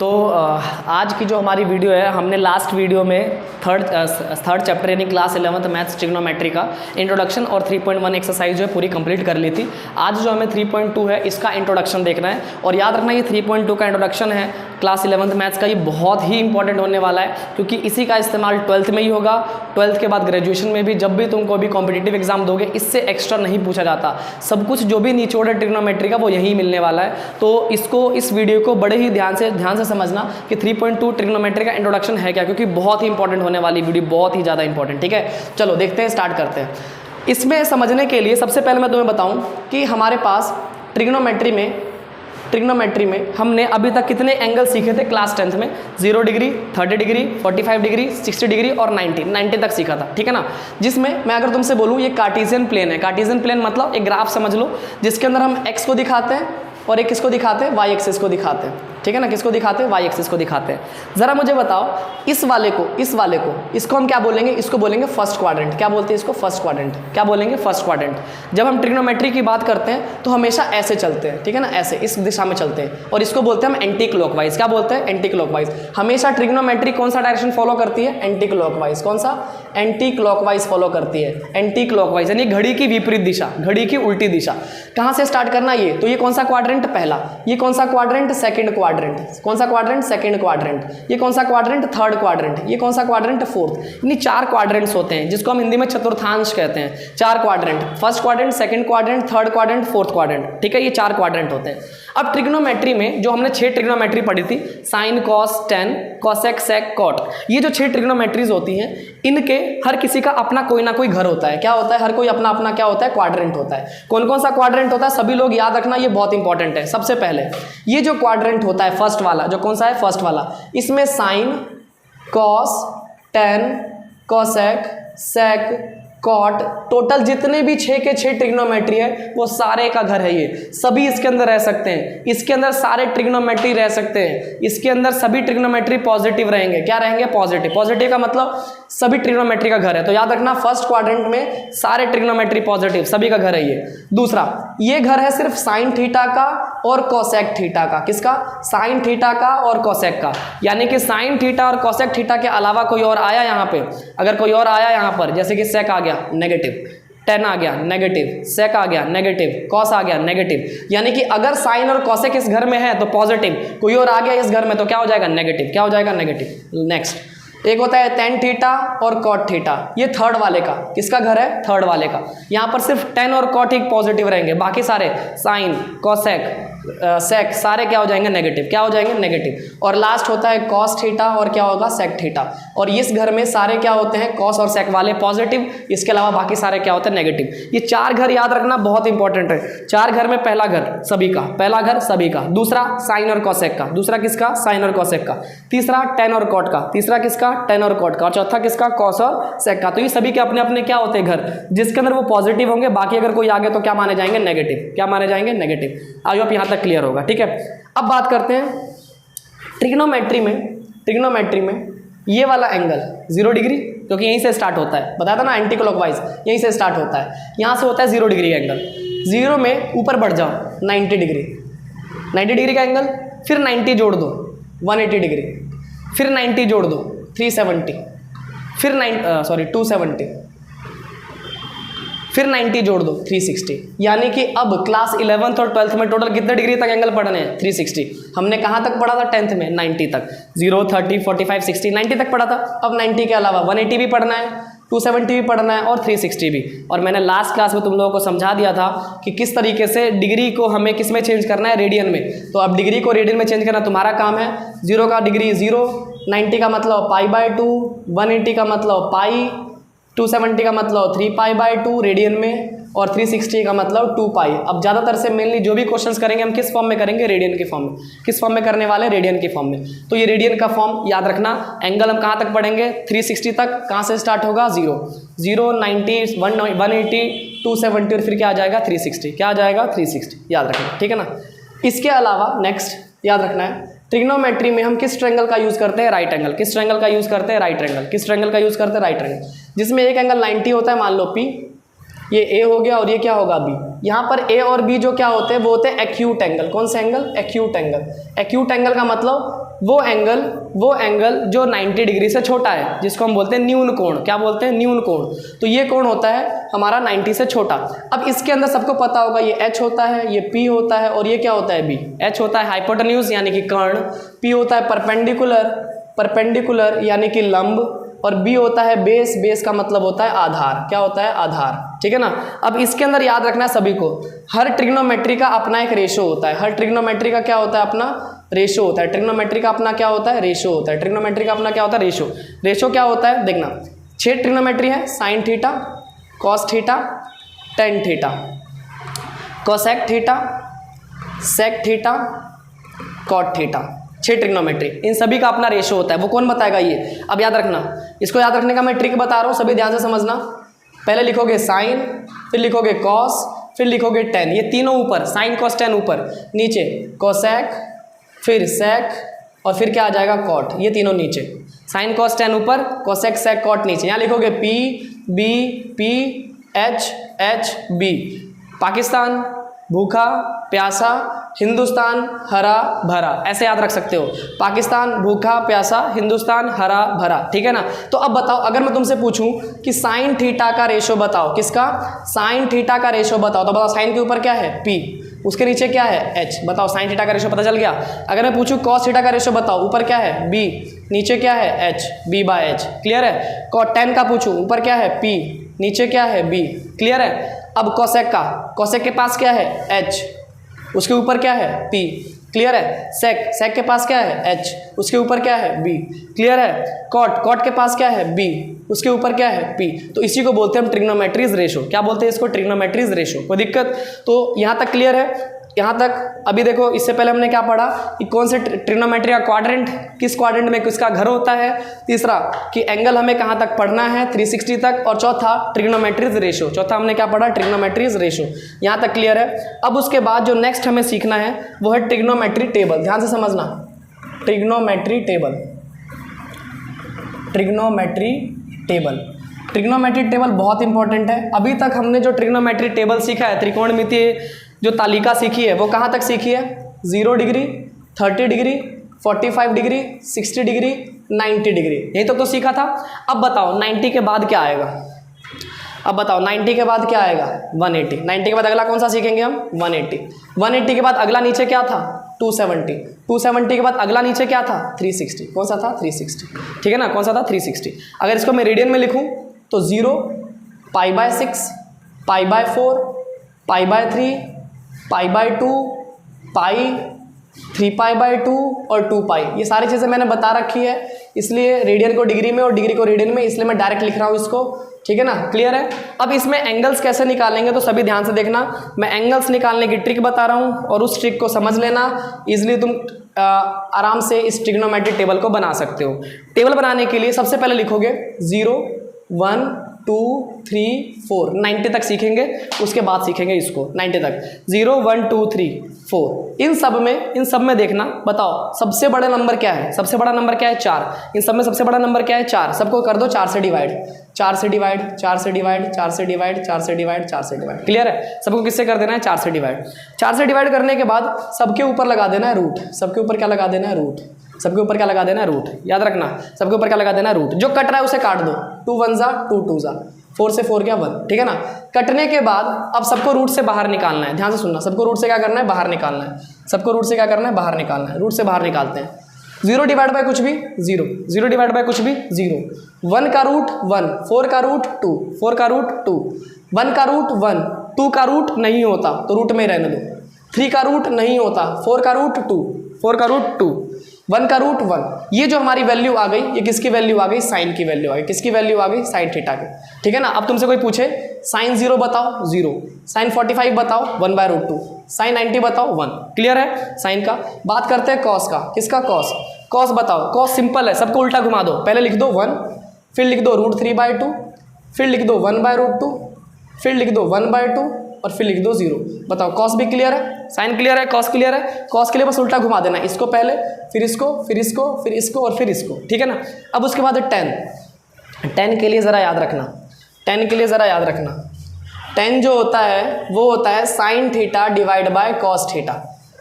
तो आज की जो हमारी वीडियो है, हमने लास्ट वीडियो में थर्ड चैप्टर यानी क्लास 11th मैथ्स ट्रिग्नोमेट्री का इंट्रोडक्शन और 3.1 एक्सरसाइज जो है पूरी कंप्लीट कर ली थी। आज जो हमें 3.2 है इसका इंट्रोडक्शन देखना है, और याद रखना ये 3.2 का इंट्रोडक्शन है क्लास 11th मैथ्स का। ये बहुत ही इंपॉर्टेंट होने वाला है, क्योंकि इसी का इस्तेमाल 12th में ही होगा, 12th के बाद ग्रेजुएशन में भी। जब भी तुमको भी कॉम्पिटिटिव एग्जाम दोगे, इससे एक्स्ट्रा नहीं पूछा जाता। सब कुछ जो भी निचोड़ है ट्रिग्नोमेट्री का वो यही मिलने वाला है। तो इस वीडियो को बड़े ही ध्यान से समझना कि 3.2 ट्रिग्नोमेट्री का इंट्रोडक्शन है क्या, क्योंकि बहुत ही इंपॉर्टेंट होने वाली वीडियो, बहुत ही ज़्यादा इंपॉर्टेंट। ठीक है, चलो देखते हैं, स्टार्ट करते हैं। इसमें समझने के लिए सबसे पहले मैं तुम्हें बताऊं कि हमारे पास ट्रिग्नोमेट्री में हमने अभी तक कितने एंगल सीखे थे क्लास 10th में। 0 डिग्री, 30 डिग्री, 45 डिग्री, 60 डिग्री और 90 तक सीखा था। ठीक है ना, जिसमें मैं अगर तुमसे बोलूँ ये कार्टेशियन प्लेन है। कार्टेशियन प्लेन मतलब एक ग्राफ समझ लो, जिसके अंदर हम एक्स को दिखाते हैं और एक किसको दिखाते हैं, वाई एक्सिस को दिखाते हैं। ठीक है ना, किसको दिखाते हैं, वाई एक्सिस को दिखाते हैं। ज़रा मुझे बताओ, इस वाले को इसको हम क्या बोलेंगे, इसको बोलेंगे फर्स्ट क्वाड्रेंट। क्या बोलते हैं इसको, फर्स्ट क्वाड्रेंट। क्या बोलेंगे, फर्स्ट क्वाड्रेंट। जब हम ट्रिग्नोमेट्री की बात करते हैं तो हमेशा ऐसे चलते हैं, ठीक है ना, ऐसे इस दिशा में चलते हैं, और इसको बोलते हैं हम एंटी क्लॉकवाइज। क्या बोलते हैं, एंटी क्लॉकवाइज। हमेशा ट्रिग्नोमेट्री कौन सा डायरेक्शन फॉलो करती है, एंटी क्लॉकवाइज। कौन सा, एंटी क्लॉकवाइज फॉलो करती है। एंटी क्लॉकवाइज यानी घड़ी की विपरीत दिशा, घड़ी की उल्टी दिशा। कहाँ से स्टार्ट करना ये, तो ये कौन सा क्वाड्रेंट, पहला। ये कौन सा क्वाड्रेंट, सेकंड क्वाड्रेंट। कौन सा क्वाड्रेंट, सेकंड क्वाड्रेंट। ये कौन सा क्वाड्रेंट, थर्ड क्वाड्रेंट। ये कौन सा क्वाड्रेंट, फोर्थ। यानी 4 क्वाड्रेंट्स होते हैं, जिसको हम हिंदी में चतुर्थांश कहते हैं। 4 quadrant, first quadrant, second quadrant, third quadrant, fourth quadrant. ठीक है, ये 4 क्वाड्रेंट होते हैं। अब ट्रिग्नोमेट्री में जो हमने 6 ट्रिग्नोमेट्री पढ़ी थी, साइन, कॉस, टेन, कॉसेक, सेक, कॉट, ये जो 6 ट्रिग्नोमेट्रीज होती हैं, इनके हर किसी का अपना कोई ना कोई घर होता है। क्या होता है, हर कोई अपना अपना क्या होता है, क्वाड्रेंट होता है। कौन कौन सा क्वाड्रेंट होता है, सभी लोग याद रखना, ये बहुत इंपॉर्टेंट है। सबसे पहले ये जो क्वाड्रेंट होता है फर्स्ट वाला, जो कौन सा है, फर्स्ट वाला, इसमें साइन, कॉस, टेन, कॉसेक, सेक, कॉट, टोटल जितने भी 6 के 6 ट्रिग्नोमेट्री है वो सारे का घर है। ये सभी इसके अंदर रह सकते हैं, इसके अंदर सारे ट्रिग्नोमेट्री रह सकते हैं, इसके अंदर सभी ट्रिग्नोमेट्री पॉजिटिव रहेंगे। क्या रहेंगे, पॉजिटिव। पॉजिटिव का मतलब सभी ट्रिग्नोमेट्री का घर है। तो याद रखना, फर्स्ट क्वाड्रेंट में सारे ट्रिग्नोमेट्री पॉजिटिव, सभी का घर है ये। दूसरा, ये घर है सिर्फ साइन थीटा का और कोसेक थीटा का। किसका, साइन थीटा का और कोसेक का। यानी कि साइन थीटा और कोसेक थीटा के अलावा कोई और आया यहाँ पे, अगर कोई और आया यहाँ पर, जैसे कि सेक आ गया नेगेटिव, टेन आ गया नेगेटिव, सेक आ गया नेगेटिव, कॉस आ गया नेगेटिव, यानी कि अगर साइन और कॉसेक इस घर में है तो पॉजिटिव, कोई और आ गया इस घर में तो क्या हो जाएगा, नेगेटिव। क्या हो जाएगा, नेगेटिव। नेक्स्ट, एक होता है टेन थीटा और कॉट थीटा, ये थर्ड वाले का, किसका घर है, थर्ड वाले का। यहाँ पर सिर्फ टेन और कॉट ही पॉजिटिव रहेंगे, बाकी सारे साइन, कॉसेक, सेक सारे क्या हो जाएंगे, नेगेटिव। क्या हो जाएंगे, नेगेटिव। और लास्ट होता है कॉस थीटा और क्या होगा, सेक थीटा। और इस घर में सारे क्या होते हैं, कॉस और सेक वाले पॉजिटिव, इसके अलावा बाकी सारे क्या होते हैं, नेगेटिव। ये 4 घर याद रखना बहुत इंपॉर्टेंट है। 4 घर में पहला घर सभी का, पहला घर सभी का। दूसरा साइन और कॉसेक का, दूसरा किसका, साइन और कॉसेक का। तीसरा टेन और कॉट का, तीसरा किसका, टेन और कॉट का। और चौथा किसका, कॉस और सेक का। तो ये सभी के अपने अपने क्या होते हैं घर, जिसके अंदर वो पॉजिटिव होंगे, बाकी अगर कोई आगे तो क्या माने जाएंगे, नेगेटिव। क्या माने जाएंगे, नेगेटिव। आई होप यहाँ तक क्लियर होगा। ठीक है, अब बात करते हैं ट्रिग्नोमेट्री में ये वाला एंगल 0 डिग्री, क्योंकि यहीं से स्टार्ट होता है, बताया था ना, एंटी क्लॉकवाइज यहीं से स्टार्ट होता है। यहाँ से होता है 0 डिग्री एंगल। 0 में ऊपर बढ़ जाओ, 90 डिग्री, 90 डिग्री का एंगल, फिर 90 जोड़ दो 180 डिग्री, फिर 90 जोड़ दो 370, फिर 270, फिर 90 जोड़ दो 360। यानी कि अब क्लास 11th और 12th में टोटल कितने डिग्री तक एंगल पढ़ने हैं, 360। हमने कहाँ तक पढ़ा था 10th में, 90 तक। 0, 30, 45, 60, 90 तक पढ़ा था। अब 90 के अलावा 180 भी पढ़ना है, 270 भी पढ़ना है और 360 भी। और मैंने लास्ट क्लास में तुम लोगों को समझा दिया था कि किस तरीके से डिग्री को हमें किस में चेंज करना है, रेडियन में। तो अब डिग्री को रेडियन में चेंज करना तुम्हारा काम है। 0 का डिग्री 0, 90 का मतलब π/2, 180 का मतलब पाई, 270 का मतलब 3π/2 रेडियन में, और 360 का मतलब 2π। अब ज़्यादातर से मेनली जो भी क्वेश्चंस करेंगे हम किस फॉर्म में करेंगे, रेडियन के फॉर्म में। किस फॉर्म में करने वाले, रेडियन के फॉर्म में। तो ये रेडियन का फॉर्म याद रखना। एंगल हम कहाँ तक पढ़ेंगे, 360 तक। कहाँ से स्टार्ट होगा, 0, 90, 180, 270 और फिर क्या आ जाएगा, 360। क्या आ जाएगा, 360। याद रखना, ठीक है ना। इसके अलावा नेक्स्ट याद रखना है, ट्रिग्नोमेट्री में हम किस ट्रायंगल का यूज़ करते हैं, राइट एंगल। किस ट्रायंगल का यूज़ करते हैं, राइट ट्रायंगल। किस ट्रायंगल का यूज़ करते हैं, राइट ट्रायंगल, जिसमें एक एंगल 90 होता है, मान लो P, ये ए हो गया और ये क्या होगा बी। यहाँ पर ए और बी जो क्या होते हैं वो होते हैं एक्यूट एंगल। कौन से angle? Acute angle. Acute angle का मतलब वो एंगल जो 90 डिग्री से छोटा है, जिसको हम बोलते हैं न्यून कोण। क्या बोलते हैं? न्यून कोण। तो ये कोण होता है हमारा 90 से छोटा। अब इसके अंदर सबको पता होगा ये h होता है, ये p होता है, और ये क्या होता है? b। h होता है हाइपोटेन्यूज यानी कि कर्ण, p होता है परपेंडिकुलर यानी कि लंब, और b होता है बेस। बेस का मतलब होता है आधार। क्या होता है? आधार। ठीक है ना। अब इसके अंदर याद रखना है सभी को, हर ट्रिग्नोमेट्री का अपना एक रेशो होता है। हर ट्रिग्नोमेट्री का क्या होता है? अपना रेशो होता है। ट्रिग्नोमेट्री का अपना क्या होता है? रेशो होता है। ट्रिग्नोमेट्री का अपना क्या होता है? रेशो। रेशो क्या होता है? देखना, 6 ट्रिग्नोमेट्री है, sine theta, cos theta, tan theta, cosec theta, sec theta, cot theta. 6 trigonometry, इन सभी का अपना रेशो होता है। वो कौन बताएगा? ये। अब याद रखना, इसको याद रखने का मैं ट्रिक बता रहा हूँ, सभी ध्यान से समझना। पहले लिखोगे साइन, फिर लिखोगे कॉस, फिर लिखोगे टेन। ये तीनों ऊपर, साइन कॉस टेन ऊपर, नीचे कोसेक, फिर सेक, और फिर क्या आ जाएगा? कॉट। ये तीनों नीचे, साइन कॉस टेन ऊपर, कोसेक सेक कॉट नीचे। यहाँ लिखोगे P B P H H B. Pakistan भूखा प्यासा, हिंदुस्तान हरा भरा, ऐसे याद रख सकते हो। पाकिस्तान भूखा प्यासा, हिंदुस्तान हरा भरा। ठीक है ना। तो अब बताओ, अगर मैं तुमसे पूछूं कि साइन थीटा का रेशो बताओ, किसका? साइन थीटा का रेशो बताओ, तो बताओ साइन के ऊपर क्या है? p, उसके नीचे क्या है? h। बताओ साइन थीटा का रेशो पता चल गया। अगर मैं पूछूं कॉस थीटा का रेशो बताओ, ऊपर क्या है? b, नीचे क्या है? h, b/h। क्लियर है। कॉट टेन का पूछूं, ऊपर क्या है? p, नीचे क्या है? b। क्लियर है। अब कोसेक का, कोसेक के पास क्या है? h, उसके ऊपर क्या है? p। क्लियर है। सेक, सेक के पास क्या है? h, उसके ऊपर क्या है? b। क्लियर है। कॉट, कॉट के पास क्या है? b, उसके ऊपर क्या है? p। तो इसी को बोलते हैं हम ट्रिग्नोमेट्रीज रेशो। क्या बोलते हैं इसको? ट्रिग्नोमेट्रीज रेशो। कोई दिक्कत? तो यहाँ तक क्लियर है? यहाँ तक अभी देखो, इससे पहले हमने क्या पढ़ा कि कौन से ट्रिग्नोमेट्री का क्वाड्रेंट, किस क्वाड्रेंट में किसका घर होता है। तीसरा कि एंगल हमें कहाँ तक पढ़ना है? 360 तक। और चौथा ट्रिग्नोमेट्रीज रेशो। चौथा हमने क्या पढ़ा? ट्रिग्नोमेट्रीज रेशो। यहाँ तक क्लियर है। अब उसके बाद जो नेक्स्ट हमें सीखना है वो है ट्रिग्नोमेट्री टेबल। ध्यान से समझना, trigonometry table. Trigonometry table, trigonometry table बहुत इंपॉर्टेंट है। अभी तक हमने जो ट्रिग्नोमेट्री टेबल सीखा है, त्रिकोणमितीय जो तालिका सीखी है, वो कहाँ तक सीखी है? 0 degree, 30 degree, 45 degree, 60 degree, 90 degree, यही तो सीखा था। अब बताओ 90 के बाद क्या आएगा? अब बताओ 90 के बाद क्या आएगा? 180। 90 के बाद अगला कौन सा सीखेंगे हम? 180। 180 के बाद अगला नीचे क्या था? 270। 270 के बाद अगला नीचे क्या था? 360। कौन सा था? 360। ठीक है ना। कौन सा था? 360। अगर इसको मैं रेडियन में लिखूं तो 0, π/6, π/4, π/3, π/2, पाई, 3π/2 और 2π। ये सारी चीज़ें मैंने बता रखी है, इसलिए रेडियन को डिग्री में और डिग्री को रेडियन में, इसलिए मैं डायरेक्ट लिख रहा हूँ इसको। ठीक है ना। क्लियर है। अब इसमें एंगल्स कैसे निकालेंगे तो सभी ध्यान से देखना। मैं एंगल्स निकालने की ट्रिक बता रहा हूँ और उस ट्रिक को समझ लेना। इजीली तुम आराम से इस ट्रिग्नोमेट्री टेबल को बना सकते हो। टेबल बनाने के लिए सबसे पहले लिखोगे 0, 1, 2, 3, 4, 90 तक सीखेंगे, उसके बाद सीखेंगे इसको 90 तक। 0, 1, 2, 3, 4। इन सब में देखना, बताओ सबसे बड़ा नंबर क्या है? सबसे बड़ा नंबर क्या है? 4। इन सब में सबसे बड़ा नंबर क्या है? 4। सबको कर दो 4 से डिवाइड, 4 से डिवाइड, 4 से डिवाइड, 4 से डिवाइड, 4 से डिवाइड, 4 से डिवाइड। क्लियर है। सबको किससे कर देना है? 4 से डिवाइड। 4 से डिवाइड करने के बाद सबके ऊपर लगा देना है रूट। सबके ऊपर क्या लगा देना है? रूट। सबके ऊपर क्या लगा देना है? रूट। याद रखना, सबके ऊपर क्या लगा देना है? रूट। जो कट रहा है उसे काट दो। 2 1 जा 2 2 जा, 4 से 4 गया 1। ठीक है ना। कटने के बाद अब सबको रूट से बाहर निकालना है। ध्यान से सुनना, सबको रूट से क्या करना है? बाहर निकालना है। सबको रूट से क्या करना है? बाहर निकालना है। रूट से बाहर निकालते हैं। 0 डिवाइड बाय कुछ भी 0, 0 डिवाइड बाय कुछ भी 0। 1 का रूट 1, 4 का रूट 2, 4 का रूट 2, 1 का रूट 1, 2 का रूट नहीं होता तो रूट में रहने दो। 3 का रूट नहीं होता, 4 का रूट 2, 4 का रूट 2, 1 का रूट 1। ये जो हमारी वैल्यू आ गई, ये किसकी वैल्यू आ गई? साइन की वैल्यू आ गई। किसकी वैल्यू आ गई? साइन थीटा की। ठीक है ना। अब तुमसे कोई पूछे साइन 0 बताओ 0, साइन 45 बताओ 1/√2, साइन 90 बताओ 1। क्लियर है साइन का। बात करते हैं कॉस का। किसका? कॉस। कॉस बताओ। कॉस सिंपल है, सबको उल्टा घुमा दो। पहले लिख दो 1, फिर लिख दो √3/2, फिर लिख दो 1/√2, फिर लिख दो 1/2 और फिर लिख दो 0। बताओ कॉस भी क्लियर है, साइन क्लियर है, कॉस क्लियर है। कॉस के लिए बस उल्टा घुमा देना, इसको पहले, फिर इसको, फिर इसको, फिर इसको और फिर इसको। ठीक है ना। अब उसके बाद टेन। टेन के लिए ज़रा याद रखना, टेन के लिए ज़रा याद रखना। टेन जो होता है वो होता है sine theta divide by cos theta.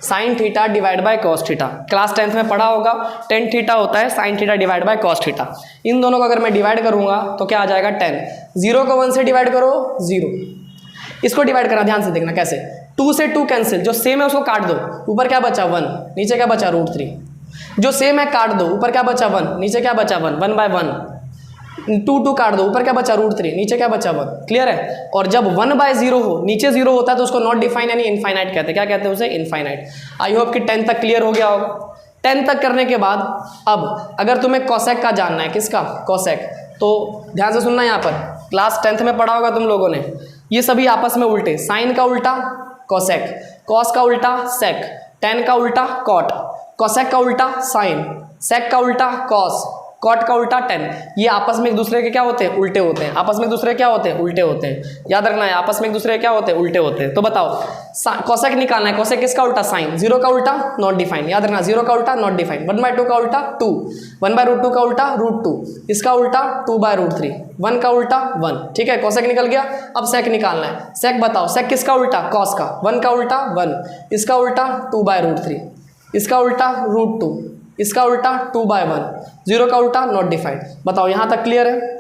Sine theta divide by cos theta. Class 10th में पढ़ा होगा, टेन थीटा होता है sine theta divide by cos theta. इन दोनों को अगर मैं डिवाइड करूंगा तो क्या आ जाएगा 10। 0 को 1 से डिवाइड करो 0, इसको डिवाइड करना, ध्यान से देखना कैसे। 2 से 2 कैंसिल, जो सेम है उसको काट दो, ऊपर क्या बचा 1, नीचे क्या बचा √3। जो सेम है काट दो, ऊपर क्या बचा 1, नीचे क्या बचा 1, 1/1। 2 काट दो, ऊपर क्या बचा √3, नीचे क्या बचा 1। क्लियर है। और जब 1/0 हो, नीचे 0 होता है तो उसको नॉट डिफाइन यानी इनफाइनाइट कहते हैं। क्या कहते हैं उसे? इनफाइनाइट। आई होप कि 10 तक क्लियर हो गया होगा। 10 तक करने के बाद अब अगर तुम्हें कॉसेक का जानना है, किसका? कॉसेक, तो ध्यान से सुनना। यहाँ पर क्लास 10th में पढ़ा होगा तुम लोगों ने, ये सभी आपस में उल्टे। साइन का उल्टा कॉसेक, कॉस का उल्टा सेक, टेन का उल्टा कॉट, कॉसेक का उल्टा साइन, सेक का उल्टा कॉस, कॉट का उल्टा टेन। ये आपस में एक दूसरे के क्या होते हैं? उल्टे होते हैं। आपस में एक दूसरे क्या होते हैं? उल्टे होते हैं। याद रखना है, आपस में एक दूसरे क्या होते हैं? उल्टे होते हैं। तो बताओ, कॉसेक निकालना है। कॉसेक किसका उल्टा? साइन। 0 का उल्टा नॉट डिफाइन, याद रखना 0 का उल्टा नॉट डिफाइन। 1/2 का उल्टा 2, 1/√2 का उल्टा √2, इसका उल्टा 2/√3, 1 का उल्टा 1। ठीक है, कॉसेक निकल गया। अब सेक निकालना है। सेक बताओ, सेक किसका उल्टा? कॉस का। 1 का उल्टा 1, इसका उल्टा 2/√3, इसका उल्टा √2, इसका उल्टा 2/1, 0 का उल्टा नॉट डिफाइंड। बताओ यहाँ तक क्लियर है?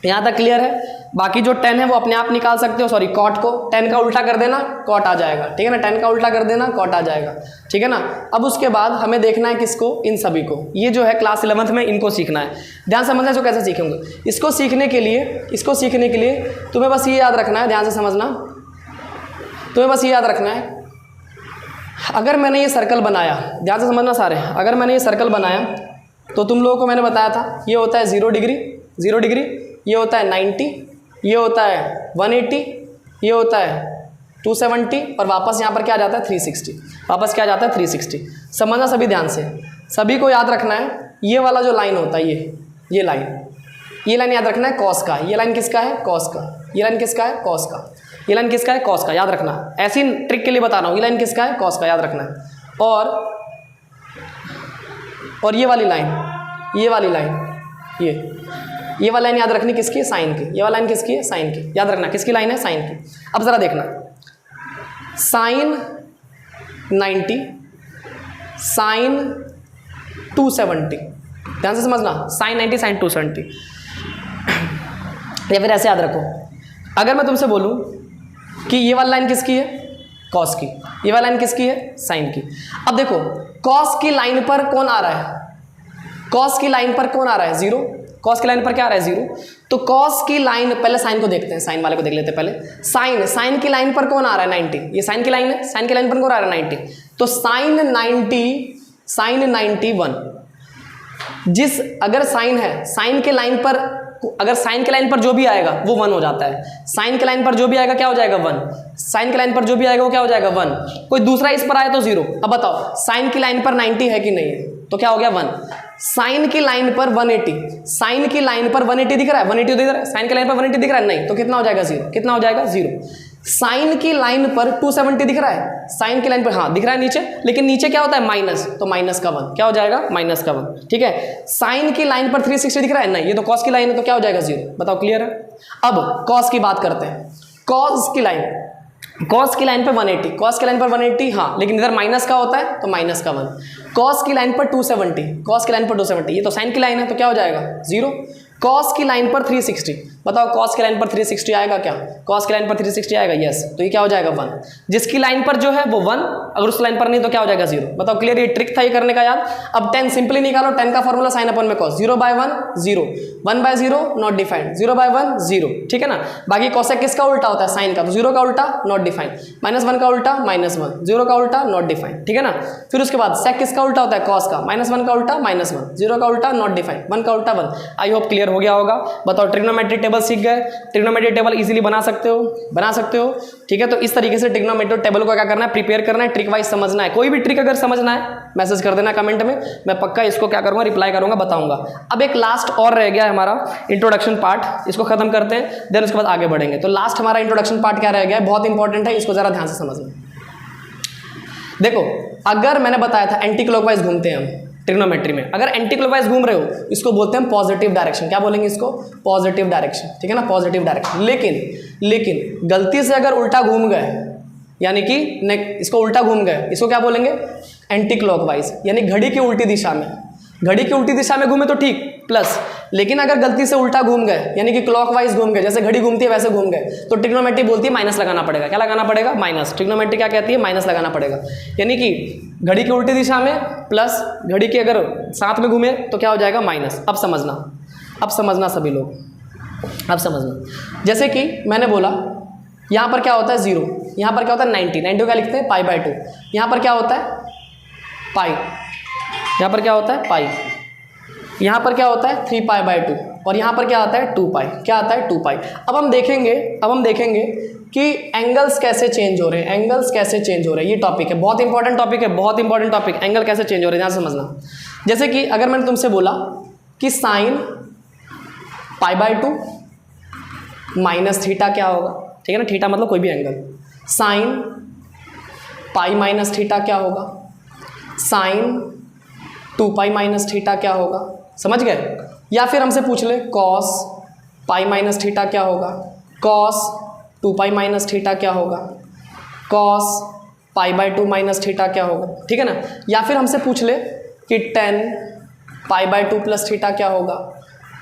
यहाँ तक क्लियर है। बाकी जो 10 है वो अपने आप निकाल सकते हो। सॉरी, कॉट को 10 का उल्टा कर देना, कॉट आ जाएगा। ठीक है ना, 10 का उल्टा कर देना, कॉट आ जाएगा। ठीक है ना। अब उसके बाद हमें देखना है किसको? इन सभी को। ये जो है क्लास 11th में इनको सीखना है। ध्यान से समझना, इसको कैसे सीखेंगे। इसको सीखने के लिए तुम्हें बस ये याद रखना है, ध्यान से समझना, तुम्हें बस ये याद रखना है, अगर मैंने ये सर्कल बनाया, ध्यान से समझना सारे, अगर मैंने ये सर्कल बनाया तो तुम लोगों को मैंने बताया था ये होता है 0 डिग्री, 0 डिग्री, ये होता है 90, ये होता है 180, ये होता है 270 और वापस यहाँ पर क्या आ जाता है? 360। वापस क्या आ जाता है? 360। समझना सभी ध्यान से, सभी को याद रखना है। ये वाला जो लाइन होता है, ये लाइन याद रखना है कॉस का। ये लाइन किसका है? कॉस का। ये लाइन किसका है? कॉस का। ये लाइन किसका है? कॉस का। याद रखना, ऐसी ट्रिक के लिए बता रहा हूँ। ये लाइन किसका है? कॉस का, याद रखना है। और ये वाली लाइन, ये वाली लाइन याद रखनी किसकी है? साइन की। ये वाली लाइन किसकी है? साइन की। याद रखना किसकी लाइन है? साइन की। अब जरा देखना, साइन 90, साइन 270, ध्यान से समझना, साइन 90 साइन 270। या फिर ऐसे याद रखो, अगर मैं तुमसे बोलूं कि ये वाली लाइन किसकी है? कॉस की। ये वाली लाइन किसकी है? साइन की। अब देखो, कॉस की लाइन पर कौन आ रहा है? कॉस की लाइन पर कौन आ रहा है? 0। कॉस की लाइन पर क्या आ रहा है? 0। तो कॉस की लाइन, पहले साइन को देखते हैं, साइन वाले को देख लेते हैं पहले। साइन की लाइन पर कौन आ रहा है? 90। ये साइन की लाइन है, साइन की लाइन पर कौन आ रहा है? 90। तो साइन 91, अगर साइन है, साइन के लाइन पर, अगर साइन के लाइन पर जो भी आएगा वो 1 हो जाता है। साइन के लाइन पर जो भी आएगा क्या हो जाएगा? 1। साइन के लाइन पर जो भी आएगा वो क्या हो जाएगा? 1। कोई दूसरा इस पर आया तो 0। अब बताओ, साइन की लाइन पर 90 है कि नहीं है? तो क्या हो गया? 1। साइन की लाइन पर 180, साइन की लाइन पर 180 दिख रहा है? 180 दिख रहा है? साइन की लाइन पर 180 दिख रहा है? नहीं। तो कितना हो जाएगा? 0। कितना हो जाएगा? 0। साइन की लाइन पर 270 दिख रहा है? साइन की लाइन पर हाँ दिख रहा है नीचे, लेकिन नीचे क्या होता है? माइनस, तो माइनस का 1 क्या हो जाएगा? माइनस का 1। ठीक है। साइन की लाइन पर 360 दिख रहा है? नहीं। ये तो कॉस की लाइन है, तो क्या हो जाएगा? 0। बताओ, क्लियर है? अब कॉस की बात करते हैं। कॉस की लाइन पर 180, कॉस की लाइन पर 180 हाँ, लेकिन इधर माइनस का होता है तो माइनस का 1। कॉस की लाइन पर 270, कॉस की लाइन पर 270, ये तो साइन की लाइन है तो क्या हो जाएगा? 0। कॉस की लाइन पर 360, बताओ कॉस की लाइन पर 360 आएगा क्या? कॉस की लाइन पर 360 आएगा, यस। तो ये क्या हो जाएगा? 1। जिसकी लाइन पर जो है वो 1, अगर उस लाइन पर नहीं तो क्या हो जाएगा? 0। बताओ, क्लियर? ये ट्रिक था ये करने का याद। अब 10 सिंपली निकालो। 10 का फॉर्मूला साइन अपन में कॉस, 0/1 0, 1/0 नॉट डिफाइंड, 0/1 0। ठीक है ना। बाकी कॉसेक किसका उल्टा होता है? साइन का। तो 0 का उल्टा नॉट डिफाइंड, -1 का उल्टा -1, 0 का उल्टा नॉट डिफाइंड। ठीक है ना। फिर उसके बाद सेक किसका उल्टा होता है? कॉस का। -1 का उल्टा -1, 0 का उल्टा नॉट डिफाइंड, 1 का उल्टा 1। आई होप क्लियर हो गया होगा। बताओ, ट्रिग्नोमेट्रिक टेबल सीख गए? ट्रिग्नोमेट्रिक टेबल इजीली बना सकते हो। ठीक है। तो इस तरीके से ट्रिग्नोमेट्रिक टेबल को क्या करना है? प्रिपेयर करना है, ट्रिक वाइज समझना है। कोई भी ट्रिक अगर समझना है मैसेज कर देना कमेंट में, मैं पक्का इसको क्या करूंगा? रिप्लाई करूंगा, बताऊंगा। अब एक लास्ट और रह गया है हमारा इंट्रोडक्शन पार्ट, इसको खत्म करते हैं, देन उसके बाद आगे बढ़ेंगे। तो लास्ट हमारा इंट्रोडक्शन पार्ट क्या रह गया है? बहुत इंपॉर्टेंट है, इसको जरा ध्यान से समझना। देखो, अगर मैंने बताया था एंटी क्लॉकवाइज घूमते हैं हम ट्रिग्नोमेट्री में, अगर एंटी क्लॉकवाइज घूम रहे हो इसको बोलते हैं पॉजिटिव डायरेक्शन। क्या बोलेंगे इसको? Positive direction. ठीक है ना, पॉजिटिव डायरेक्शन। लेकिन गलती से अगर उल्टा घूम गए, यानी कि इसको उल्टा घूम गए, इसको क्या बोलेंगे, एंटी क्लॉकवाइज, यानी घड़ी की उल्टी दिशा में। घड़ी की उल्टी दिशा में घूमे तो ठीक प्लस, लेकिन अगर गलती से उल्टा घूम गए यानी कि क्लॉकवाइज घूम गए, जैसे घड़ी घूमती है वैसे घूम गए, तो ट्रिग्नोमेट्री बोलती है माइनस लगाना पड़ेगा। क्या लगाना पड़ेगा, माइनस। ट्रिग्नोमेट्री क्या कहती है, माइनस लगाना पड़ेगा। यानी कि घड़ी की उल्टी दिशा में प्लस, घड़ी के अगर साथ में घूमे तो क्या हो जाएगा, माइनस। अब समझना सभी लोग, अब समझना। जैसे कि मैंने बोला यहाँ पर क्या होता है 0, यहाँ पर क्या होता है 90 क्या लिखते हैं, π/2। यहाँ पर क्या होता है पाई, यहाँ पर क्या होता है पाई, यहाँ पर क्या होता है 3π/2, और यहाँ पर क्या आता है 2π। क्या आता है 2π। अब हम देखेंगे कि एंगल्स कैसे चेंज हो रहे हैं, एंगल्स कैसे चेंज हो रहे हैं। ये टॉपिक है, बहुत इंपॉर्टेंट टॉपिक है, बहुत इंपॉर्टेंट टॉपिक। एंगल कैसे चेंज हो रहे हैं ध्यान से समझना। जैसे कि अगर मैंने तुमसे बोला कि साइन π/2 माइनस थीटा क्या होगा, ठीक है ना, थीटा मतलब कोई भी angle. Sine pi minus theta क्या होगा, साइन 2π माइनस थीटा क्या होगा, समझ गए। या फिर हमसे पूछ ले कॉस पाई माइनस थीटा क्या होगा, कॉस 2π माइनस थीटा क्या होगा, कॉस π/2 माइनस थीटा क्या होगा, ठीक है ना। या फिर हमसे पूछ ले कि 10π/2 प्लस थीटा क्या होगा,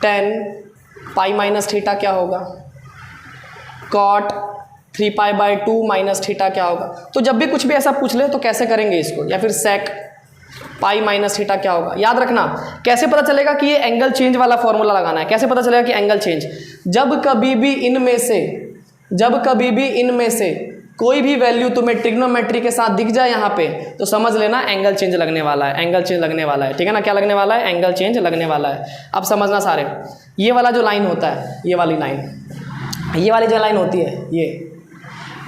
10π माइनस थीटा क्या होगा, कॉट 3π/2 माइनस थीटा क्या होगा। तो जब भी कुछ भी ऐसा पूछ ले तो कैसे करेंगे इसको। या फिर सेक पाई माइनस थीटा क्या होगा। याद रखना कैसे पता चलेगा कि ये एंगल चेंज वाला फॉर्मूला लगाना है। कैसे पता चलेगा कि एंगल चेंज, जब कभी भी इनमें से कोई भी वैल्यू तुम्हें ट्रिग्नोमेट्री के साथ दिख जाए यहाँ पे, तो समझ लेना एंगल चेंज लगने वाला है, एंगल चेंज लगने वाला है, ठीक है ना। क्या लगने वाला है, एंगल चेंज लगने वाला है। अब समझना सारे, ये वाला जो लाइन होता है, ये वाली जो लाइन होती है, ये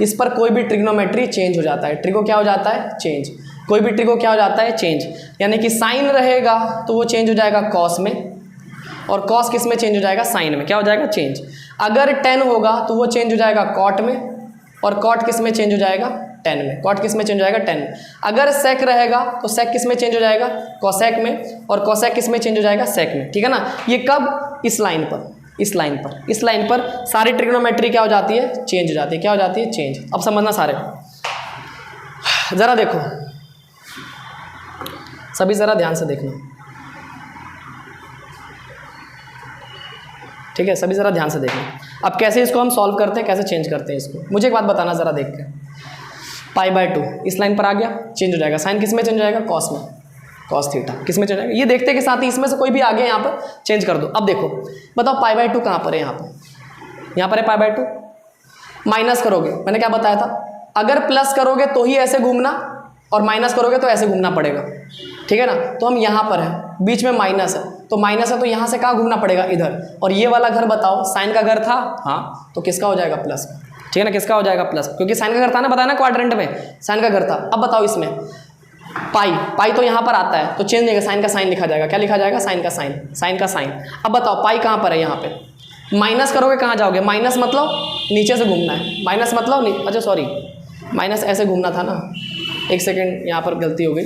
इस पर कोई भी ट्रिग्नोमेट्री चेंज हो जाता है। ट्रिगो क्या हो जाता है, चेंज। कोई भी ट्रिगो क्या हो जाता है, चेंज। यानी कि साइन रहेगा तो वो चेंज हो जाएगा कॉस में, और कॉस किस में चेंज हो जाएगा, साइन में। क्या हो जाएगा, चेंज। अगर 10 होगा तो वो चेंज हो जाएगा कॉट में, और कॉट किस में चेंज हो जाएगा, 10 में। कॉट किस में चेंज हो जाएगा, 10 में। अगर सेक रहेगा तो सेक किस में चेंज हो जाएगा, कोसेक में, और कोसेक किस में चेंज हो जाएगा, सेक में, ठीक है ना। ये कब, इस लाइन पर सारी ट्रिग्नोमेट्री क्या हो जाती है, चेंज हो जाती है। क्या हो जाती है, चेंज। अब समझना सारे, जरा देखो सभी, जरा ध्यान से देखना, ठीक है, सभी जरा ध्यान से देखना। अब कैसे इसको हम सॉल्व करते हैं, कैसे चेंज करते हैं इसको, मुझे एक बात बताना जरा देख के। π/2 इस लाइन पर आ गया, चेंज हो जाएगा। साइन किस में चेंज हो जाएगा, कॉस में, कॉस थीटा किस में चेंज हो जाएगा। ये देखते के साथ ही इसमें से कोई भी आ गया यहाँ पर, चेंज कर दो। अब देखो बताओ π/2 कहाँ पर है, यहाँ पर है π/2। माइनस करोगे, मैंने क्या बताया था, अगर प्लस करोगे तो ही ऐसे घूमना, और माइनस करोगे तो ऐसे घूमना पड़ेगा, ठीक है ना। तो हम यहाँ पर हैं, बीच में माइनस है, तो यहाँ से कहाँ घूमना पड़ेगा, इधर। और ये वाला घर बताओ, साइन का घर था, हाँ, तो किसका हो जाएगा, प्लस का, ठीक है ना। किसका हो जाएगा, प्लस, क्योंकि साइन का घर था ना, बताया ना क्वाड्रेंट में साइन का घर था। अब बताओ इसमें पाई तो यहाँ पर आता है, तो चेंज नहीं, साइन का साइन लिखा जाएगा। क्या लिखा जाएगा, साइन का साइन। अब बताओ पाई कहाँ पर है, यहाँ पे। माइनस करोगे कहाँ जाओगे, माइनस मतलब नीचे से घूमना है, माइनस मतलब अच्छा सॉरी, माइनस ऐसे घूमना था ना, एक सेकेंड, यहाँ पर गलती हो गई,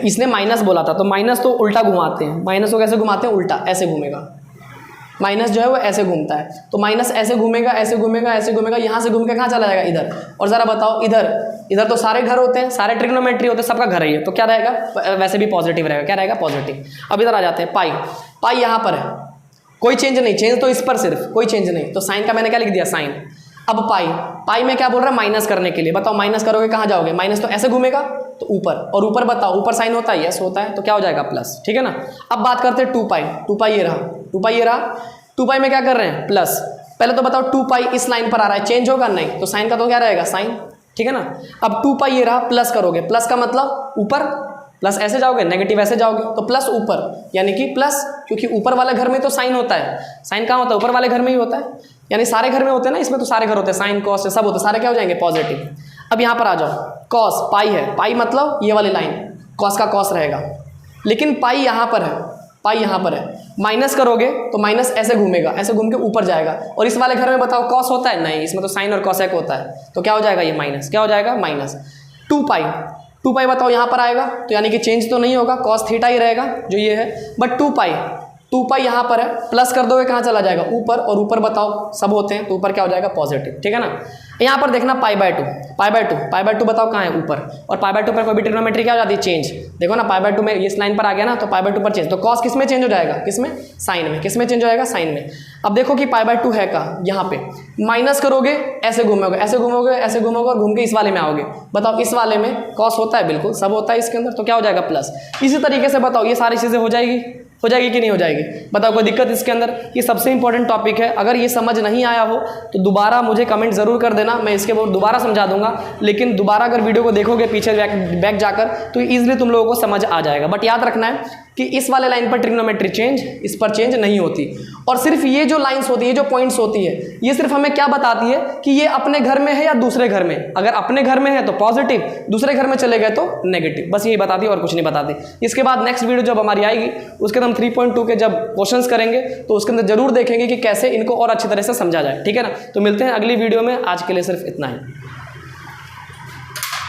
इसने माइनस बोला था, तो माइनस तो उल्टा घुमाते हैं। माइनस को कैसे घुमाते हैं, उल्टा, ऐसे घूमेगा। माइनस जो है वो ऐसे घूमता है, तो माइनस ऐसे घूमेगा, ऐसे घूमेगा, ऐसे घूमेगा, यहाँ से घूम के कहाँ चला जाएगा, इधर। और ज़रा बताओ, इधर तो सारे घर होते हैं, सारे ट्रिग्नोमेट्री होते हैं, सबका घर है ये, तो क्या रहेगा, वैसे भी पॉजिटिव रहेगा। क्या रहेगा, पॉजिटिव। अब इधर आ जाते हैं, पाई यहाँ पर है, कोई चेंज नहीं, चेंज तो इस पर सिर्फ, कोई चेंज नहीं, तो साइन का मैंने क्या लिख दिया, साइन। अब पाई में क्या बोल रहा है, माइनस करने के लिए। बताओ माइनस करोगे कहाँ जाओगे, माइनस तो ऐसे घूमेगा, तो ऊपर, और ऊपर बताओ, ऊपर साइन होता है, यस होता है, तो क्या हो जाएगा, प्लस, ठीक है ना। अब बात करते हैं 2π ये रहा, 2π में क्या कर रहे हैं, प्लस। पहले तो बताओ 2π इस लाइन पर आ रहा है, चेंज होगा नहीं, तो साइन का तो क्या रहेगा, साइन, ठीक है ना। अब 2π ये रहा, प्लस करोगे, प्लस का मतलब ऊपर, प्लस ऐसे जाओगे, नेगेटिव ऐसे जाओगे, तो प्लस ऊपर, यानी कि प्लस, क्योंकि ऊपर वाले घर में तो साइन होता है। साइन कहाँ होता है, ऊपर वाले घर में ही होता है, यानी सारे घर में होते हैं ना, इसमें तो सारे घर होते हैं, साइन कॉस सब होते हैं, सारे क्या हो जाएंगे, पॉजिटिव। अब यहाँ पर आ जाओ, कॉस पाई है, पाई मतलब ये वाली लाइन, कॉस का कॉस रहेगा, लेकिन पाई यहाँ पर है, माइनस करोगे तो माइनस ऐसे घूमेगा, ऐसे घूम के ऊपर जाएगा। और इस वाले घर में बताओ कॉस होता है, नहीं, इसमें तो साइन और कॉसेक होता है, तो क्या हो जाएगा, ये माइनस। क्या हो जाएगा, माइनस। 2π बताओ यहाँ पर आएगा, तो यानी कि चेंज तो नहीं होगा, कॉस थीटा ही रहेगा जो ये है, बट 2π 2 पाई यहाँ पर है, प्लस कर दोगे कहाँ चला जाएगा ऊपर, और ऊपर बताओ सब होते हैं तो ऊपर क्या हो जाएगा पॉजिटिव, ठीक है ना। यहाँ पर देखना पाई बाय टू बताओ कहाँ है ऊपर, और पाई बाय टू पर कोई भी ट्रिग्नोमेट्री क्या हो जाती है चेंज, देखो ना पाई बाय टू में इस लाइन पर आ गया ना तो पाई बाय टू पर चेंज, तो कॉस किस में चेंज हो जाएगा, किसमें, साइन में, किसमें चेंज हो जाएगा, साइन में। अब देखो कि पाई बाय टू है कहाँ, यहाँ पे माइनस करोगे ऐसे घूमोगे, ऐसे घूमोगे, ऐसे घूमोगे और घूम के इस वाले में आओगे, बताओ इस वाले में कॉस होता है, बिल्कुल सब होता है इसके अंदर, तो क्या हो जाएगा प्लस। इसी तरीके से बताओ ये सारी चीज़ें हो जाएगी कि नहीं हो जाएगी, बताओ कोई दिक्कत इसके अंदर। ये सबसे इंपॉर्टेंट टॉपिक है, अगर ये समझ नहीं आया हो तो दोबारा मुझे कमेंट जरूर कर देना, मैं इसके बाद दोबारा समझा दूंगा, लेकिन दोबारा अगर वीडियो को देखोगे पीछे बैक जाकर तो ईजिली तुम लोगों को समझ आ जाएगा। बट याद रखना है कि इस वाले लाइन पर ट्रिग्नोमेट्री चेंज, इस पर चेंज नहीं होती, और सिर्फ ये जो लाइंस होती है, ये जो पॉइंट्स होती है, ये सिर्फ हमें क्या बताती है कि ये अपने घर में है या दूसरे घर में, अगर अपने घर में है तो पॉजिटिव, दूसरे घर में चले गए तो नेगेटिव, बस यही बताती है और कुछ नहीं बताती। इसके बाद नेक्स्ट वीडियो जब हमारी आएगी उसके हम 3.2 के जब क्वेश्चंस करेंगे तो उसके अंदर जरूर देखेंगे कि कैसे इनको और अच्छी तरह से समझा जाए, ठीक है ना। तो मिलते हैं अगली वीडियो में, आज के लिए सिर्फ इतना ही।